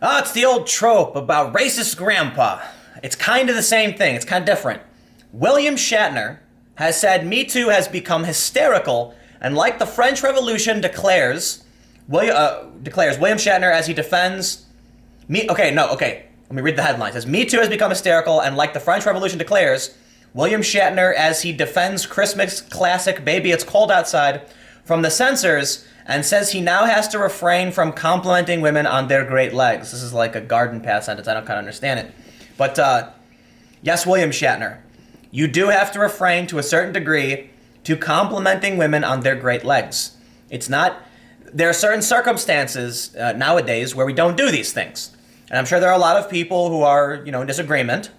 Oh, it's the old trope about racist grandpa. It's kind of the same thing. It's kind of different. William Shatner has said Me Too has become hysterical, and like the French Revolution William Shatner as he defends me. Okay. Let me read the headline. It says Me Too has become hysterical, and like the French Revolution declares, William Shatner as he defends Christmas classic Baby It's Cold Outside from the censors and says he now has to refrain from complimenting women on their great legs. This is like a garden path sentence. I don't kind of understand it. But yes, William Shatner, you do have to refrain to a certain degree to complimenting women on their great legs. It's not, there are certain circumstances nowadays where we don't do these things. And I'm sure there are a lot of people who are, in disagreement,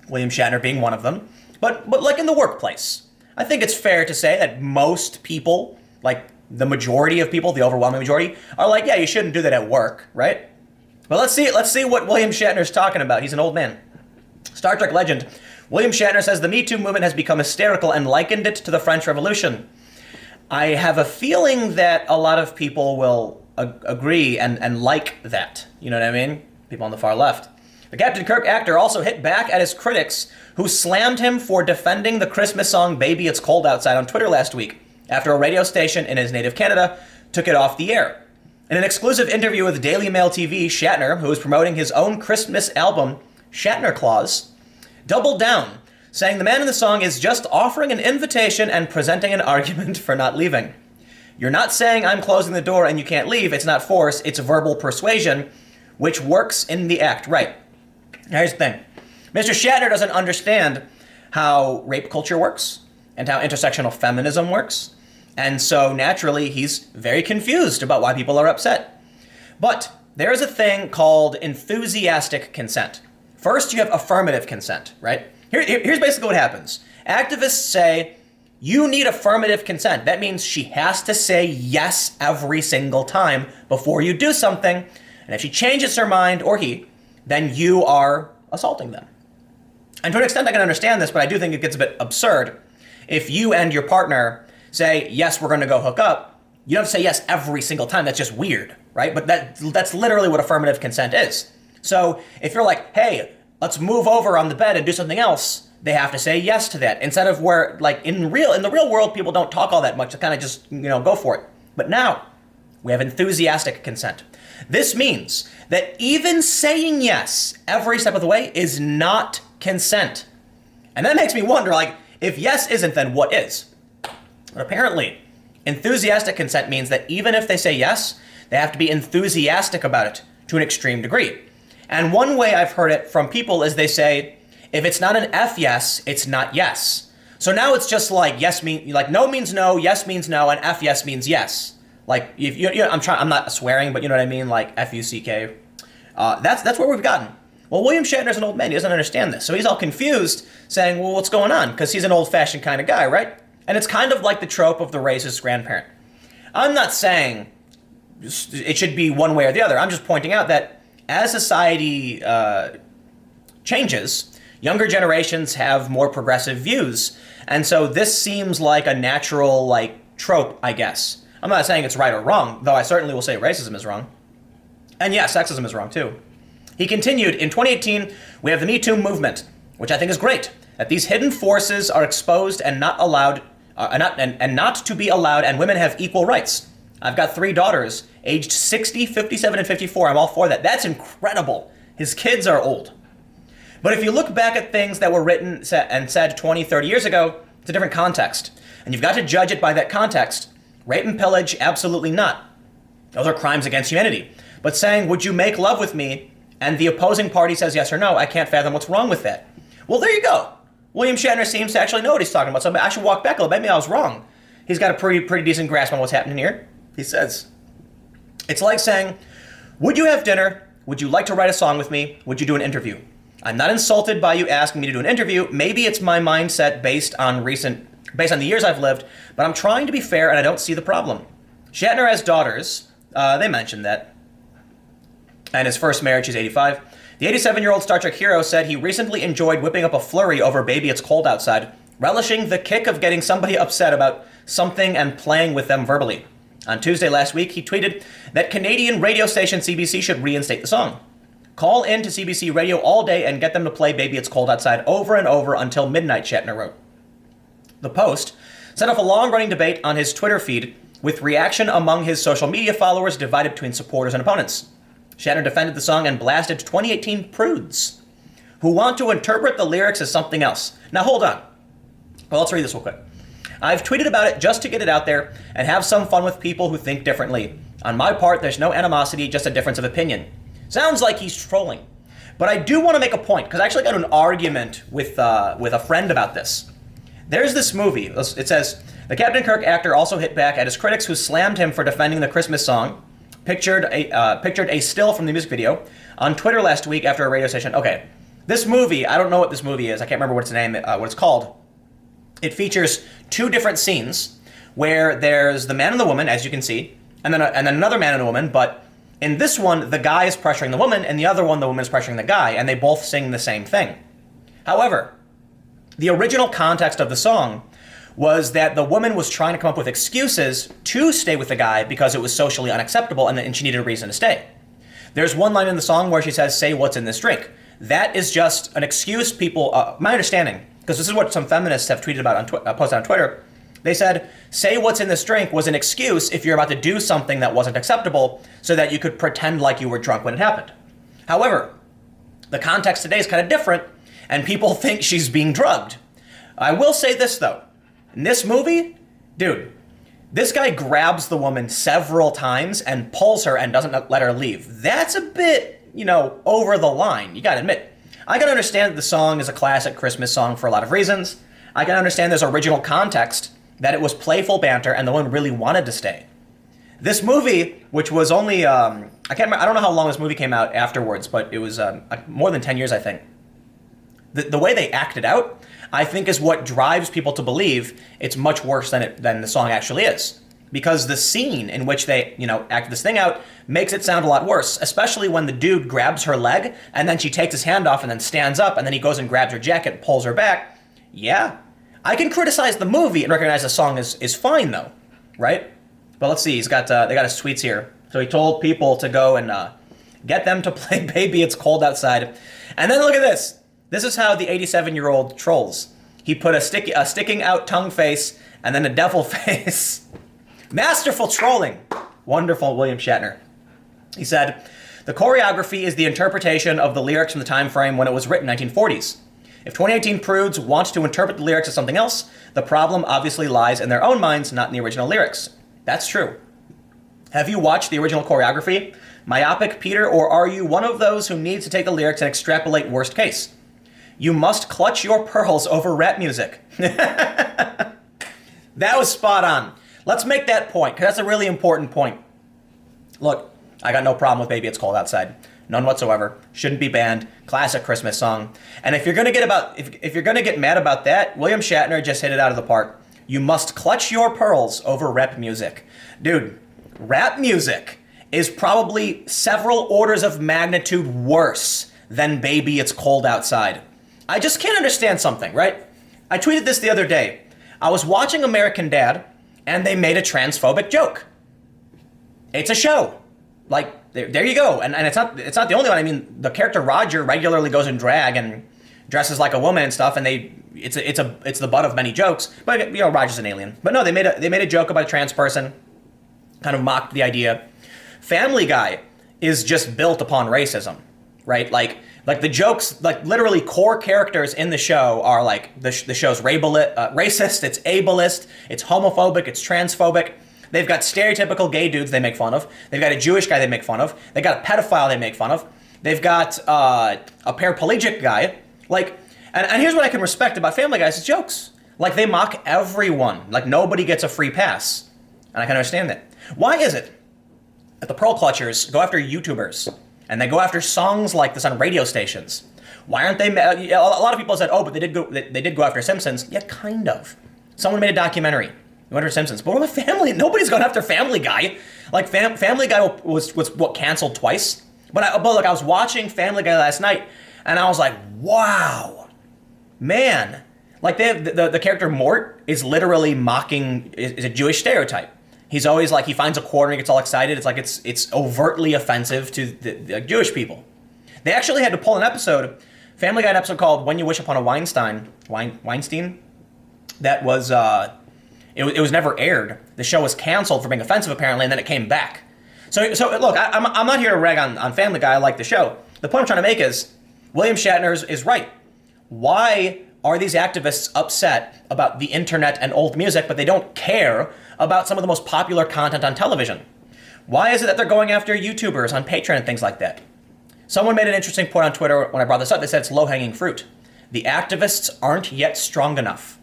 William Shatner being one of them. But like in the workplace, I think it's fair to say that most people, like the majority of people, the overwhelming majority, are like, yeah, you shouldn't do that at work, right? But let's see what William Shatner's talking about. He's an old man. Star Trek legend. William Shatner says the Me Too movement has become hysterical and likened it to the French Revolution. I have a feeling that a lot of people will agree and like that. You know what I mean? People on the far left. The Captain Kirk actor also hit back at his critics who slammed him for defending the Christmas song Baby It's Cold Outside on Twitter last week after a radio station in his native Canada took it off the air. In an exclusive interview with Daily Mail TV, Shatner, who was promoting his own Christmas album, Shatner Claus, doubled down, saying the man in the song is just offering an invitation and presenting an argument for not leaving. You're not saying I'm closing the door and you can't leave. It's not force, it's verbal persuasion, which works in the act. Right. Now here's the thing. Mr. Shatner doesn't understand how rape culture works and how intersectional feminism works. And so naturally, he's very confused about why people are upset. But there is a thing called enthusiastic consent. First, you have affirmative consent, right? Here's basically what happens. Activists say, you need affirmative consent. That means she has to say yes every single time before you do something. And if she changes her mind, or he, then you are assaulting them. And to an extent, I can understand this, but I do think it gets a bit absurd. If you and your partner say, yes, we're going to go hook up, you don't have to say yes every single time. That's just weird, right? But that's literally what affirmative consent is. So if you're like, hey, let's move over on the bed and do something else, they have to say yes to that. Instead of where, like in the real world, people don't talk all that much. They kind of just, go for it. But now we have enthusiastic consent. This means that even saying yes every step of the way is not consent. And that makes me wonder, like, if yes isn't, then what is? But apparently, enthusiastic consent means that even if they say yes, they have to be enthusiastic about it to an extreme degree. And one way I've heard it from people is they say, if it's not an F yes, it's not yes. So now it's just like no means no, yes means no, and F yes means yes. Like if I'm not swearing, but you know what I mean, like F-U-C-K. That's where we've gotten. Well, William Shatner's an old man. He doesn't understand this. So he's all confused, saying, well, what's going on? Because he's an old-fashioned kind of guy, right? And it's kind of like the trope of the racist grandparent. I'm not saying it should be one way or the other. I'm just pointing out that as society changes, younger generations have more progressive views. And so this seems like a natural, trope, I guess. I'm not saying it's right or wrong, though I certainly will say racism is wrong. And yeah, sexism is wrong, too. He continued, in 2018, we have the Me Too movement, which I think is great, that these hidden forces are exposed and not allowed, not to be allowed, and women have equal rights. I've got 3 daughters, aged 60, 57, and 54. I'm all for that. That's incredible. His kids are old. But if you look back at things that were written and said 20, 30 years ago, it's a different context. And you've got to judge it by that context. Rape and pillage, absolutely not. Those are crimes against humanity. But saying, would you make love with me? And the opposing party says yes or no, I can't fathom what's wrong with that. Well, there you go. William Shatner seems to actually know what he's talking about. So I should walk back a little bit. Maybe I was wrong. He's got a pretty decent grasp on what's happening here. He says, it's like saying, would you have dinner? Would you like to write a song with me? Would you do an interview? I'm not insulted by you asking me to do an interview. Maybe it's my mindset based on the years I've lived, but I'm trying to be fair and I don't see the problem. Shatner has daughters. They mentioned that. And his first marriage, he's 85. The 87-year-old Star Trek hero said he recently enjoyed whipping up a flurry over Baby It's Cold Outside, relishing the kick of getting somebody upset about something and playing with them verbally. On Tuesday last week, he tweeted that Canadian radio station CBC should reinstate the song. Call in to CBC Radio all day and get them to play Baby It's Cold Outside over and over until midnight, Shatner wrote. The Post set off a long-running debate on his Twitter feed with reaction among his social media followers divided between supporters and opponents. Shatner defended the song and blasted 2018 prudes who want to interpret the lyrics as something else. Now hold on. Well, let's read this real quick. I've tweeted about it just to get it out there and have some fun with people who think differently. On my part, there's no animosity, just a difference of opinion. Sounds like he's trolling. But I do want to make a point, because I actually got an argument with a friend about this. There's this movie. It says, the Captain Kirk actor also hit back at his critics who slammed him for defending the Christmas song. Pictured a still from the music video on Twitter last week after a radio station. Okay, this movie, I don't know what this movie is. I can't remember what it's called. It features two different scenes where there's the man and the woman, as you can see, and then another man and a woman, but in this one, the guy is pressuring the woman, and the other one, the woman is pressuring the guy, and they both sing the same thing. However, the original context of the song was that the woman was trying to come up with excuses to stay with the guy because it was socially unacceptable and she needed a reason to stay. There's one line in the song where she says, "Say what's in this drink." That is just an excuse people, my understanding, because this is what some feminists have tweeted about posted on Twitter. They said, say what's in this drink was an excuse if you're about to do something that wasn't acceptable so that you could pretend like you were drunk when it happened. However, the context today is kind of different and people think she's being drugged. I will say this though. In this movie, dude, this guy grabs the woman several times and pulls her and doesn't let her leave. That's a bit, over the line, you gotta admit. I can understand that the song is a classic Christmas song for a lot of reasons. I can understand there's original context, that it was playful banter and the woman really wanted to stay. This movie, which was only, I don't know how long this movie came out afterwards, but it was more than 10 years, I think. The way they acted out, I think, is what drives people to believe it's much worse than the song actually is. Because the scene in which they, act this thing out makes it sound a lot worse, especially when the dude grabs her leg and then she takes his hand off and then stands up and then he goes and grabs her jacket and pulls her back. Yeah. I can criticize the movie and recognize the song is fine though, right? But let's see, they got his tweets here. So he told people to go and get them to play Baby It's Cold Outside. And then look at this. This is how the 87-year-old trolls. He put a sticking out tongue face and then a devil face. Masterful trolling. Wonderful, William Shatner. He said, the choreography is the interpretation of the lyrics from the time frame when it was written, 1940s. If 2018 prudes want to interpret the lyrics as something else, the problem obviously lies in their own minds, not in the original lyrics. That's true. Have you watched the original choreography? Myopic, Peter, or are you one of those who needs to take the lyrics and extrapolate worst case? You must clutch your pearls over rap music. That was spot on. Let's make that point, because that's a really important point. Look, I got no problem with Baby It's Cold Outside. None whatsoever. Shouldn't be banned. Classic Christmas song. And if you're gonna get mad about that, William Shatner just hit it out of the park. You must clutch your pearls over rap music. Dude, rap music is probably several orders of magnitude worse than Baby It's Cold Outside. I just can't understand something, right? I tweeted this the other day. I was watching American Dad, and they made a transphobic joke. It's a show. Like, there you go. And it's not the only one. I mean, the character Roger regularly goes in drag and dresses like a woman and stuff, and it's the butt of many jokes. But Roger's an alien. But no, they made a joke about a trans person, kind of mocked the idea. Family Guy is just built upon racism, right? Like the jokes, like literally core characters in the show are like the show's racist, it's ableist, it's homophobic, it's transphobic. They've got stereotypical gay dudes they make fun of. They've got a Jewish guy they make fun of. They've got a pedophile they make fun of. They've got a paraplegic guy. Like, and here's what I can respect about Family Guy's jokes. Like, they mock everyone. Like, nobody gets a free pass. And I can understand that. Why is it that the Pearl Clutchers go after YouTubers and they go after songs like this on radio stations? Why aren't they? A lot of people said, "Oh, but they did go after Simpsons." Yeah, kind of. Someone made a documentary. They went after Simpsons, but what about Family? Nobody's going after Family Guy. Like Family Guy was what canceled twice. But look, I was watching Family Guy last night, and I was like, wow, man. Like the character Mort is literally mocking is a Jewish stereotype. He's always like, he finds a quarter and he gets all excited. It's like it's overtly offensive to the Jewish people. They actually had to pull an episode, Family Guy, an episode called "When You Wish Upon a Weinstein," that was it was never aired. The show was canceled for being offensive apparently, and then it came back. So look, I'm not here to rag on Family Guy. I like the show. The point I'm trying to make is William Shatner is right. Why are these activists upset about the internet and old music, but they don't care about some of the most popular content on television? Why is it that they're going after YouTubers on Patreon and things like that? Someone made an interesting point on Twitter when I brought this up. They said it's low-hanging fruit. The activists aren't yet strong enough.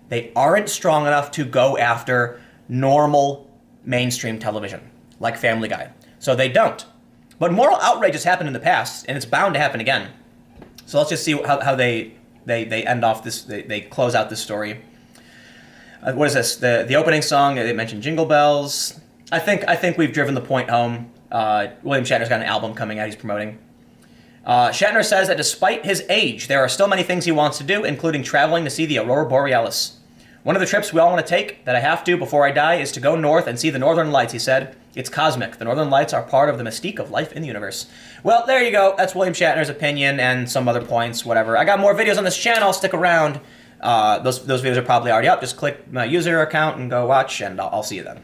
They aren't strong enough to go after normal mainstream television, like Family Guy. So they don't. But moral outrage has happened in the past, and it's bound to happen again. So let's just see how they end off this, they close out this story. What is this? The opening song, they mentioned Jingle Bells. I think we've driven the point home. William Shatner's got an album coming out he's promoting. Shatner says that despite his age, there are still many things he wants to do, including traveling to see the Aurora Borealis. One of the trips we all want to take, that I have to before I die, is to go north and see the Northern Lights, he said. It's cosmic. The Northern Lights are part of the mystique of life in the universe. Well, there you go. That's William Shatner's opinion and some other points, whatever. I got more videos on this channel. Stick around. Those videos are probably already up. Just click my user account and go watch, and I'll see you then.